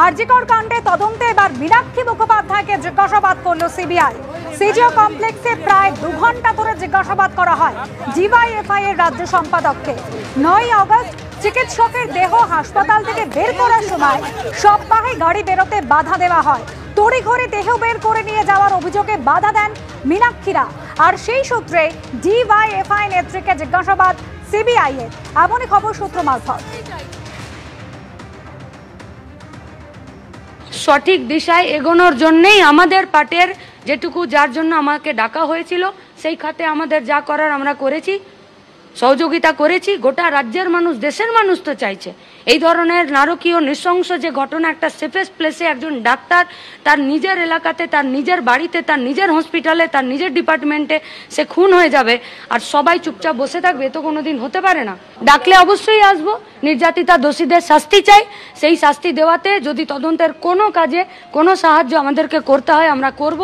আরজিকর কাণ্ডে তদন্তে এবার মীনাক্ষী মুখোপাধ্যায়কে জিজ্ঞাসাবাদ করলো সিবিআই। সিজিও কমপ্লেক্সে প্রায় 2 ঘন্টা ধরে জিজ্ঞাসাবাদ করা হয় ডিওয়াইএফআই এর রাজ্য সম্পাদককে। 9 আগস্ট চিকিৎসকের দেহ হাসপাতাল থেকে বের করার সময় সপ্তাহে গাড়ি বেরোতে বাধা দেওয়া হয়। তড়িঘড়ি দেহ বের করে নিয়ে যাওয়ার অভিযোগে বাধা দেন মীনাক্ষীরা। আর সেই সূত্রে ডিওয়াইএফআই নেত্রীকে জিজ্ঞাসাবাদ সিবিআই এর, এমনই খবর সূত্র মারফত। সঠিক দিশায় এগোনোর জন্যই আমাদের পার্টির যেটুকু যার জন্য আমাকে ডাকা হয়েছিল সেই খাতে আমাদের যা করার আমরা করেছি, সহযোগিতা করেছি। গোটা রাজ্যের মানুষ, দেশের মানুষ তো চাইছে এই ধরনের নারকীয় নৃশংস যে ঘটনা, একটা সেফেস্ট প্লেসে একজন ডাক্তার তার নিজের এলাকাতে, তার নিজের বাড়িতে, তার নিজের হসপিটালে, তার নিজের ডিপার্টমেন্টে সে খুন হয়ে যাবে আর সবাই চুপচাপ বসে থাকবে, তো কোনোদিন হতে পারে না। ডাকলে অবশ্যই আসবো। নির্যাতিতা দোষীদের শাস্তি চাই, সেই শাস্তি দেওয়াতে যদি তদন্তের কোনো কাজে কোনো সাহায্য আমাদেরকে করতে হয় আমরা করব।